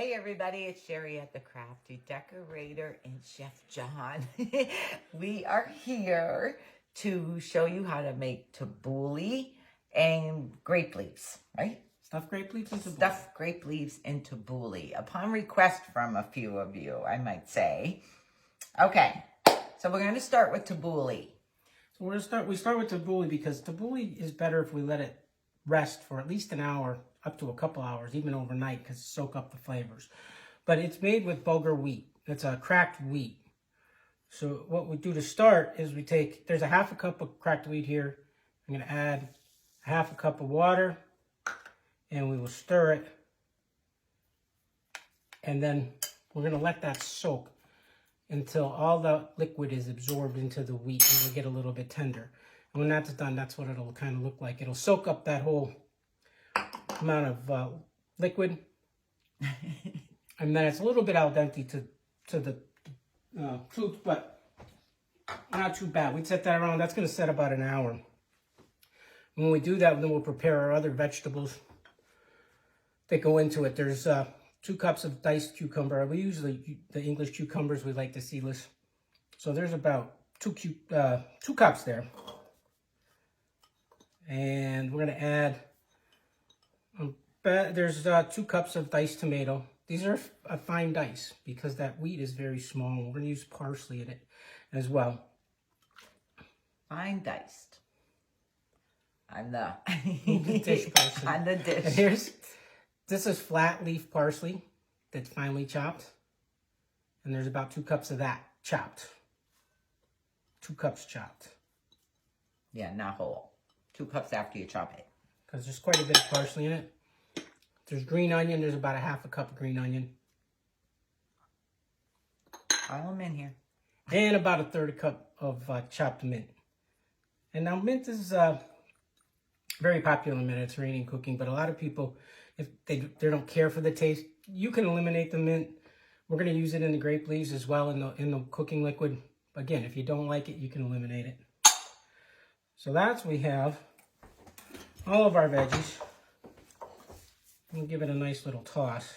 Hey everybody, it's Sherry at the Crafty Decorator and Chef John. We are here to show you how to make tabbouleh and grape leaves, right? Stuffed grape leaves into Stuffed grape leaves in tabbouleh, upon request from a few of you, I might say. Okay, so we're going to start with tabbouleh. So we start with tabbouleh because tabbouleh is better if we let it rest for at least an hour, up to a couple hours, even overnight, because it soak up the flavors. But it's made with bulgur wheat. It's a cracked wheat. So what we do to start is there's a half a cup of cracked wheat here. I'm going to add a half a cup of water, and we will stir it. And then we're going to let that soak until all the liquid is absorbed into the wheat and it'll get a little bit tender. And when that's done, that's what it'll kind of look like. It'll soak up that whole amount of liquid. And then it's a little bit al dente to the truth, but not too bad. We'd set that around. That's going to set about an hour. When we do that, then we'll prepare our other vegetables that go into it. There's 2 cups of diced cucumber. We usually, the English cucumbers, we like the seedless. So there's about 2 cups there. And we're going to add, there's 2 cups of diced tomato. These are a fine dice because that wheat is very small. We're going to use parsley in it as well. Fine diced. On the dish person. On the dish. And this is flat leaf parsley that's finely chopped. And there's about 2 cups of that chopped. 2 cups chopped. Yeah, not whole. 2 cups after you chop it. Because there's quite a bit of parsley in it. There's green onion. There's about a half a cup of green onion. Pile them in here. And about a 1/3 cup of chopped mint. And now mint is very popular in Mediterranean cooking, but a lot of people, if they don't care for the taste, you can eliminate the mint. We're going to use it in the grape leaves as well in the cooking liquid. Again, if you don't like it, you can eliminate it. So we have all of our veggies. We'll give it a nice little toss.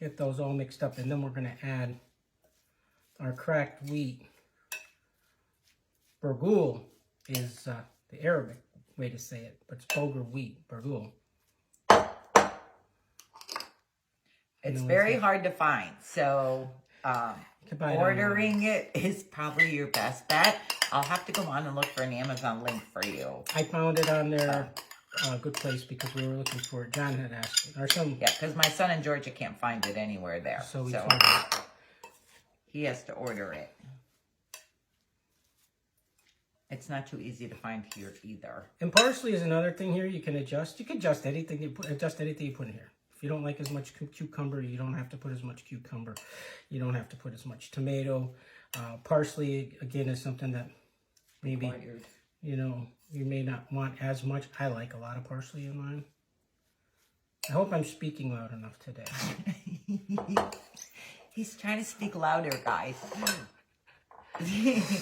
Get those all mixed up, and then we're going to add our cracked wheat. Burghul is the Arabic way to say it, but it's bulgur wheat, burghul. It's very hard to find, so ordering it is probably your best bet. I'll have to go on and look for an Amazon link for you. I found it on their good place because we were looking for it. John had asked me. Yeah, because my son in Georgia can't find it anywhere there. So he has to order it. It's not too easy to find here either. And parsley is another thing here you can adjust. You can adjust anything you put in here. If you don't like as much cucumber, you don't have to put as much cucumber. You don't have to put as much tomato. Parsley, again, is something that maybe, you may not want as much. I like a lot of parsley in mine. I hope I'm speaking loud enough today. He's trying to speak louder, guys.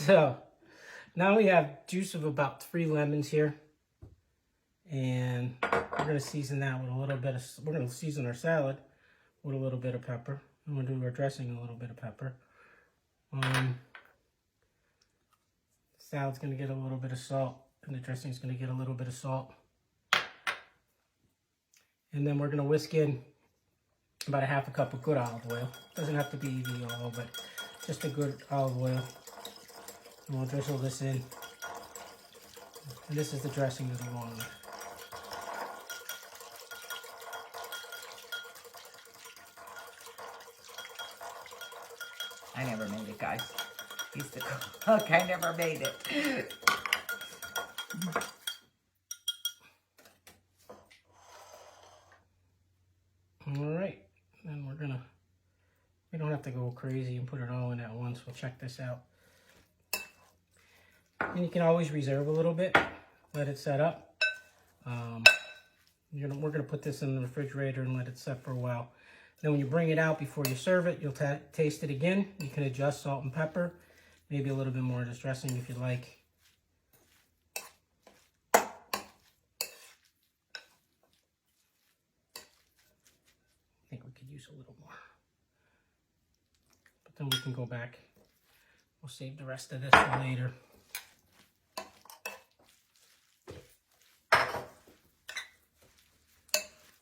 So, now we have juice of about 3 lemons here. And we're going to season that with a little bit of, we're going to season our salad with a little bit of pepper. I'm going to do our dressing a little bit of pepper. Salad's going to get a little bit of salt, and the dressing's going to get a little bit of salt. And then we're going to whisk in about a half a cup of good olive oil. Doesn't have to be the oil, but just a good olive oil. And we'll drizzle this in. And this is the dressing to go on with. I never made it, guys. He's the cook. I never made it. All right. Then we don't have to go crazy and put it all in at once. We'll check this out. And you can always reserve a little bit. Let it set up. We're going to put this in the refrigerator and let it set for a while. Then when you bring it out before you serve it, you'll taste it again. You can adjust salt and pepper. Maybe a little bit more of this dressing if you like. use a little more. But then we can go back. We'll save the rest of this for later.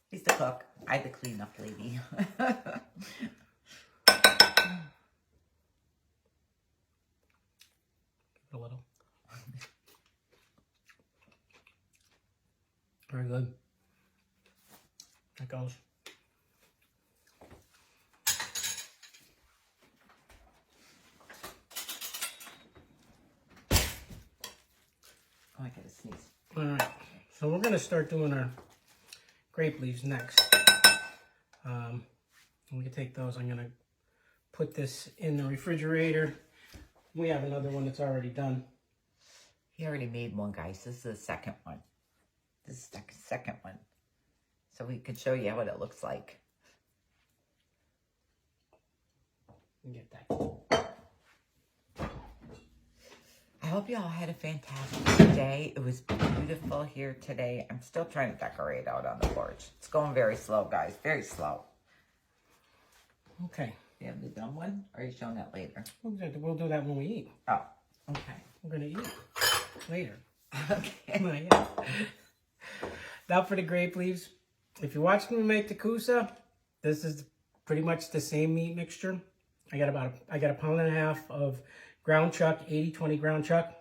He's the cook. I the cleanup lady. A little. Very good. That goes. Oh, I gotta sneeze. All right. So we're gonna start doing our grape leaves next. We can take those. I'm gonna put this in the refrigerator. We have another one that's already done. He already made one, guys. This is the second one. This is the second one. So we could show you what it looks like. Get that. I hope you all had a fantastic day. It was beautiful here today. I'm still trying to decorate out on the porch. It's going very slow, guys. Very slow. Okay. You have the done one? Or are you showing that later? We'll do that when we eat. Oh, okay. We're gonna eat later. Okay. Not yet. Now for the grape leaves. If you're watching me make the kusa, this is pretty much the same meat mixture. I got a pound and a half of ground chuck, 80-20 ground chuck.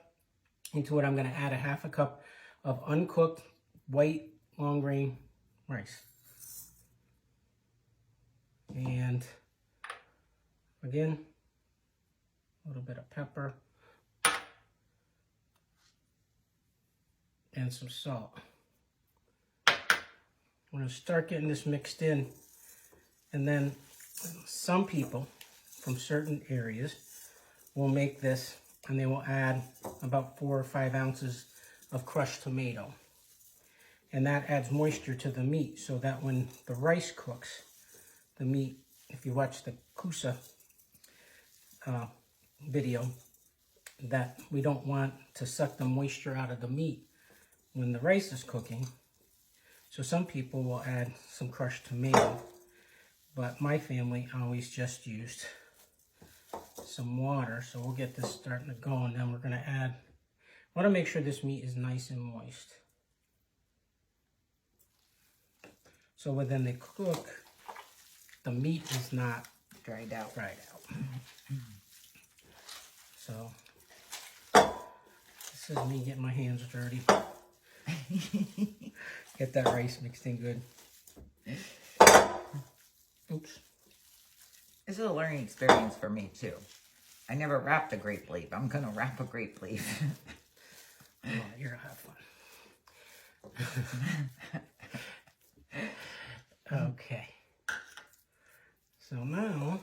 Into it, I'm going to add a half a cup of uncooked white long grain rice. And again, a little bit of pepper and some salt. We're going to start getting this mixed in, and then some people from certain areas will make this and they will add about 4 or 5 ounces of crushed tomato, and that adds moisture to the meat so that when the rice cooks, the meat, if you watch the kusa video, that we don't want to suck the moisture out of the meat when the rice is cooking. So some people will add some crushed tomato, but my family always just used some water. So we'll get this starting to go, and then we're going to add, I want to make sure this meat is nice and moist. So when they cook, the meat is not Dried out. So this is me getting my hands dirty. Get that rice mixed in good. Oops. This is a learning experience for me, too. I never wrapped a grape leaf. I'm going to wrap a grape leaf. Oh, you're going to have fun. Okay. So now,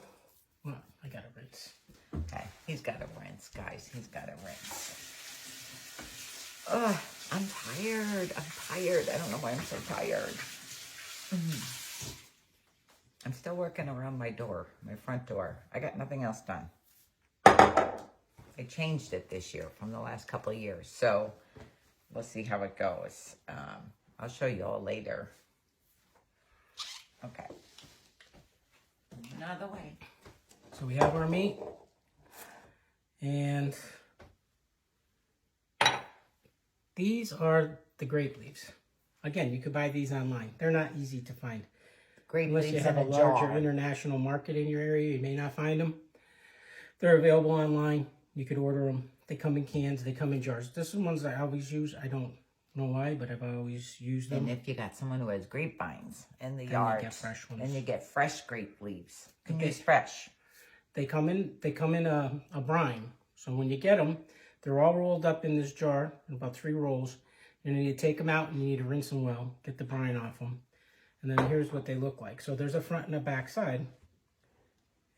well, I got to rinse. Okay, he's got to rinse, guys. He's got to rinse. Ugh, I'm tired. I don't know why I'm so tired. I'm still working around my door, my front door. I got nothing else done. I changed it this year from the last couple of years, so we'll see how it goes. I'll show you all later. Okay. Another way. So we have our meat, and these are the grape leaves. Again, you could buy these online. They're not easy to find. Grape Unless leaves you have a in larger jar. international market in your area, you may not find them. They're available online. You could order them. They come in cans. They come in jars. This is ones that I always use. I don't know why, but I've always used them. And if you got someone who has grapevines in the Then yard, you get fresh ones. then you get fresh grape leaves. You can Okay. use fresh. They come in a brine. So when you get them, they're all rolled up in this jar, in about 3 rolls. And then you take them out and you need to rinse them well, get the brine off them. And then here's what they look like. So there's a front and a back side.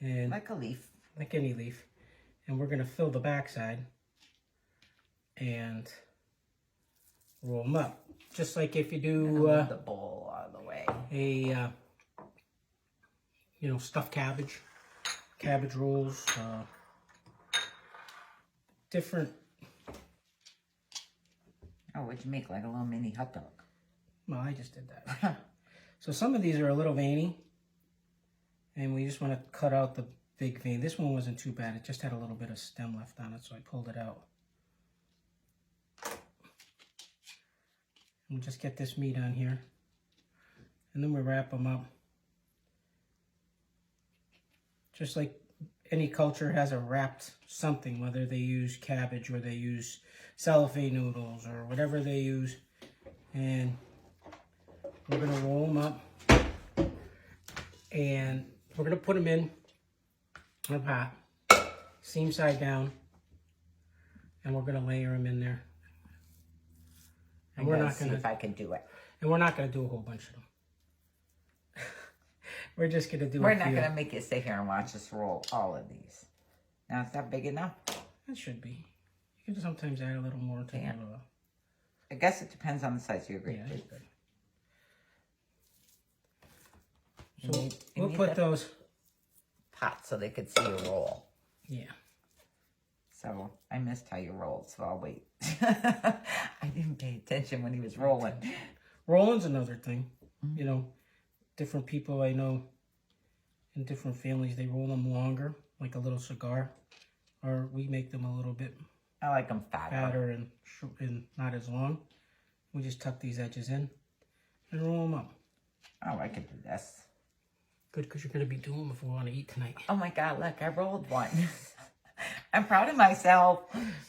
And Like a leaf. like any leaf. And we're going to fill the back side and roll them up. Just like if you do Move the bowl out of the way. Stuffed cabbage rolls, different. Oh, what'd you make? Like a little mini hot dog? Well, I just did that. So some of these are a little veiny. And we just want to cut out the big vein. This one wasn't too bad. It just had a little bit of stem left on it, so I pulled it out. And just get this meat on here. And then we wrap them up. Just like any culture has a wrapped something, whether they use cabbage or they use cellophane noodles or whatever they use. And we're going to roll them up. And we're going to put them in a pot, seam side down. And we're going to layer them in there. And we're not going to see if I can do it. And we're not going to do a whole bunch of them. We're just going to do We're not going to make you sit here and watch us roll all of these. Now, is that big enough? It should be. You can sometimes add a little more to it. I guess it depends on the size of your grape. Yeah, that's good. So we'll put those pots so they could see you roll. Yeah. So I missed how you rolled, so I'll wait. I didn't pay attention when he was rolling. Rolling's another thing. You know, different people I know in different families, they roll them longer, like a little cigar. Or we make them a little bit I like them fatter and not as long. We just tuck these edges in and roll them up. Oh, I could do this. Good, because you're going to be doing them if we want to eat tonight. Oh my God, look, I rolled one. I'm proud of myself.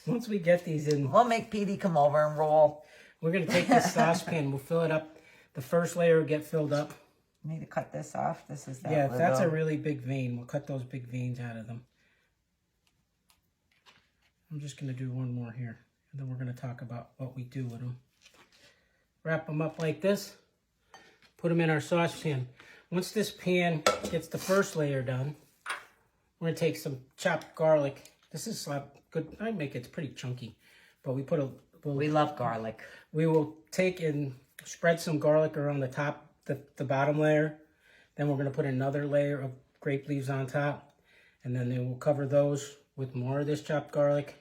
Once we get these in, we'll make Petey come over and roll. We're going to take this saucepan. We'll fill it up. The first layer will get filled up. Need to cut this off. This is that. Yeah, if that's a really big vein, we'll cut those big veins out of them. I'm just going to do one more here. And then we're going to talk about what we do with them. Wrap them up like this. Put them in our saucepan. Once this pan gets the first layer done, we're going to take some chopped garlic. This is good. I make it's pretty chunky. But we put a... we love garlic. We will take and spread some garlic around the top, the bottom layer. Then we're going to put another layer of grape leaves on top. And then we'll cover those with more of this chopped garlic.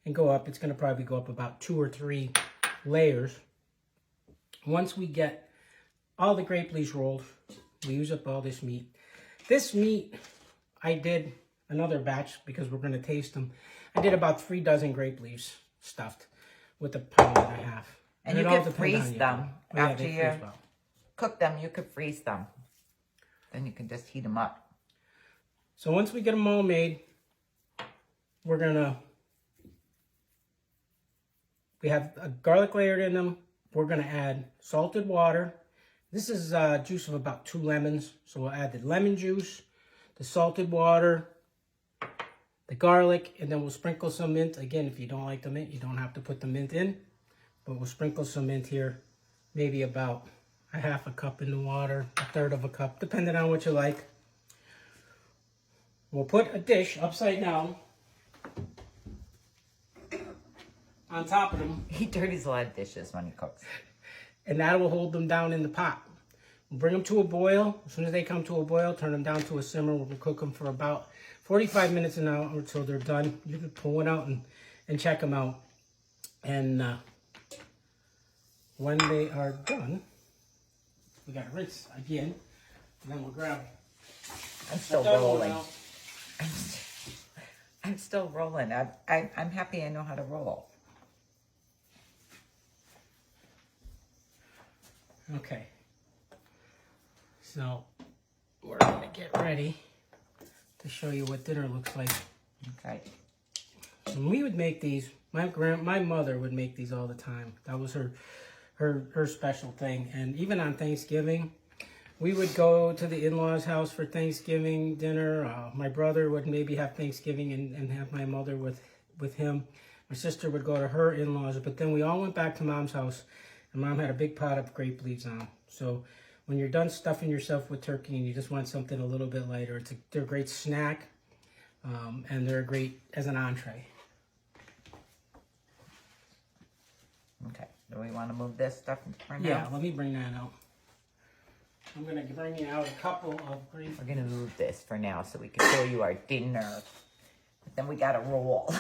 And go up. It's going to probably go up about 2 or 3 layers. Once we get all the grape leaves rolled, we use up all this meat. This meat, I did another batch because we're going to taste them. I did about 3 dozen grape leaves stuffed with a pound and a half. And you can freeze them after you cook them. You could freeze them. Then you can just heat them up. So once we get them all made, we're going to... We have a garlic layered in them. We're going to add salted water. This is juice of about 2 lemons. So we'll add the lemon juice, the salted water, the garlic, and then we'll sprinkle some mint. Again, if you don't like the mint, you don't have to put the mint in. But we'll sprinkle some mint here. Maybe about a half a cup in the water, a third of a cup, depending on what you like. We'll put a dish upside down on top of them. He dirties a lot of dishes when he cooks. And that will hold them down in the pot. We'll bring them to a boil. As soon as they come to a boil, turn them down to a simmer. We'll cook them for about 45 minutes an hour until they're done. You can pull one out and check them out. And when they are done, we got to rinse again. And then we'll grab. I'm still rolling. I'm still rolling. I'm happy I know how to roll. Okay. So we're going to get ready to show you what dinner looks like. Okay. When we would make these, my mother would make these all the time. That was her special thing. And even on Thanksgiving, we would go to the in-laws' house for Thanksgiving dinner. My brother would maybe have Thanksgiving and have my mother with him. My sister would go to her in-laws, but then we all went back to Mom's house, and Mom had a big pot of grape leaves on. So when you're done stuffing yourself with turkey and you just want something a little bit lighter, they're a great snack, and they're great as an entree. Okay. Do we want to move this stuff for now? Yeah, let me bring that out. I'm going to bring you out a couple of grape. We're going to move this for now so we can show you our dinner. But then we got to roll.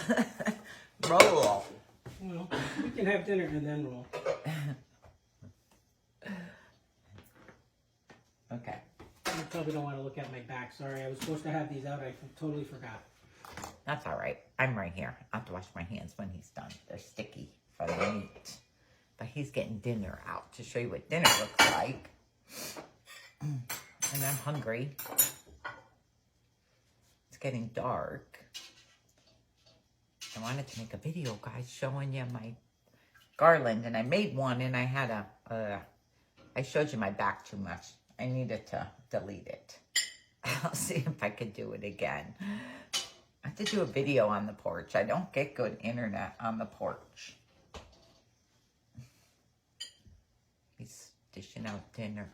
Roll. Well, we can have dinner and then roll. Okay. We'll probably don't want to look at my back. Sorry, I was supposed to have these out. I totally forgot. That's all right. I'm right here. I have to wash my hands when he's done. They're sticky for the meat. But he's getting dinner out to show you what dinner looks like. And I'm hungry. It's getting dark. I wanted to make a video, guys, showing you my garland. And I made one, and I had I showed you my back too much. I needed to delete it. I'll see if I could do it again. I have to do a video on the porch. I don't get good internet on the porch. He's dishing out dinner.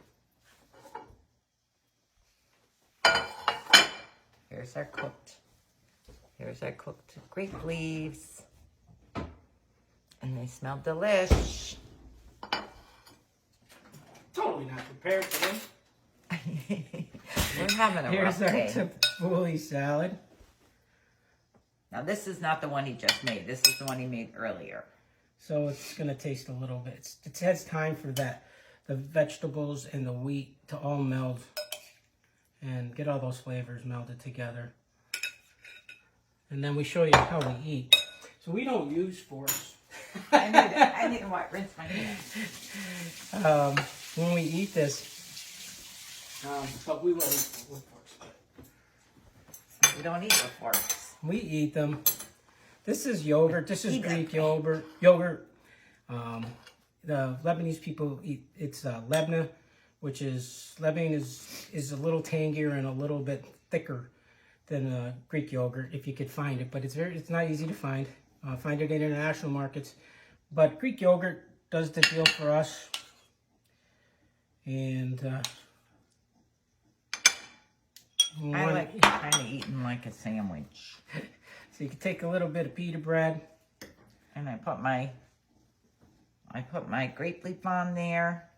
Here's our cooked grape leaves. And they smell delish. Totally not prepared for them. We're having a Here's rough our day. tabbouleh salad. Now this is not the one he just made. This is the one he made earlier. So it's going to taste a little bit. It has time for the vegetables and the wheat to all meld and get all those flavors melded together. And then we show you how we eat. So we don't use forks. I need to rinse my hands. When we eat this, but we will eat with forks. We don't eat with forks. We eat them. This is yogurt. This is Greek yogurt. The Lebanese people eat. It's lebna, which is Lebanon is a little tangier and a little bit thicker than Greek yogurt, if you could find it. But it's not easy to find. Find it in international markets. But Greek yogurt does the deal for us. And I like kind of eating like a sandwich. So you can take a little bit of pita bread. And I put my grape leaf on there.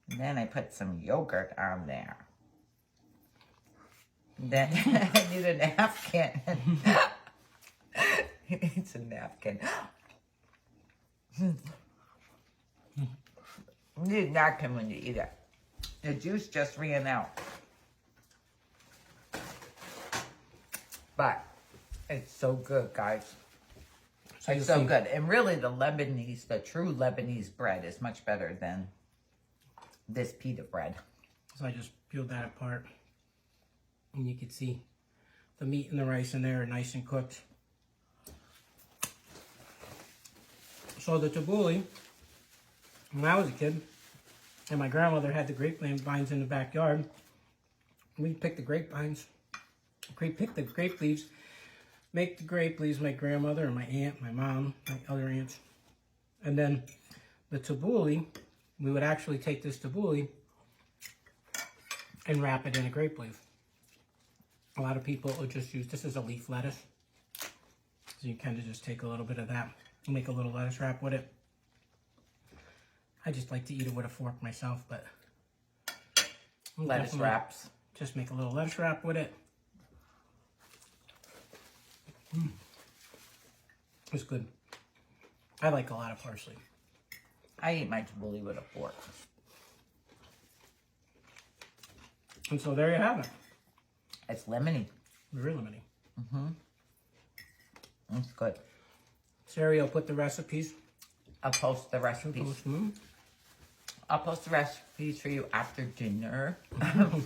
And then I put some yogurt on there. Then I need a napkin. He needs a napkin. You need a napkin when you eat it. The juice just ran out. But it's so good, guys. It's so good. And really the true Lebanese bread is much better than this pita bread. So I just peeled that apart. And you can see the meat and the rice in there are nice and cooked. So the tabouleh, when I was a kid, and my grandmother had the grapevines in the backyard, we'd pick the grapevines, pick the grape leaves, make the grape leaves, my grandmother and my aunt, my mom, my other aunts. And then the tabouleh, we would actually take this tabouleh and wrap it in a grape leaf. A lot of people will just use, this is a leaf lettuce. So you kind of just take a little bit of that and make a little lettuce wrap with it. I just like to eat it with a fork myself, but lettuce wraps. Just make a little lettuce wrap with it. It's good. I like a lot of parsley. I eat my tabouleh with a fork. And so there you have it. It's lemony. Very lemony. It's good. Sari, I'll put the recipes. I'll post the recipes. I'll post the recipes for you after dinner. And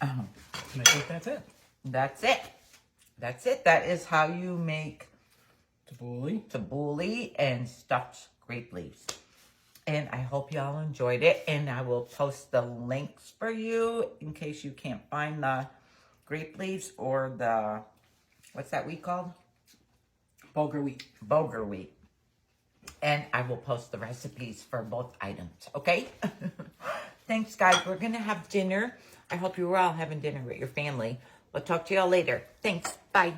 I think that's it. That's it. That's it. That is how you make tabouleh and stuffed grape leaves. And I hope y'all enjoyed it. And I will post the links for you in case you can't find the grape leaves or the, what's that wheat called? bulgur wheat. Bulgur wheat. And I will post the recipes for both items, okay? Thanks, guys. We're going to have dinner. I hope you were all having dinner with your family. We'll talk to y'all later. Thanks. Bye.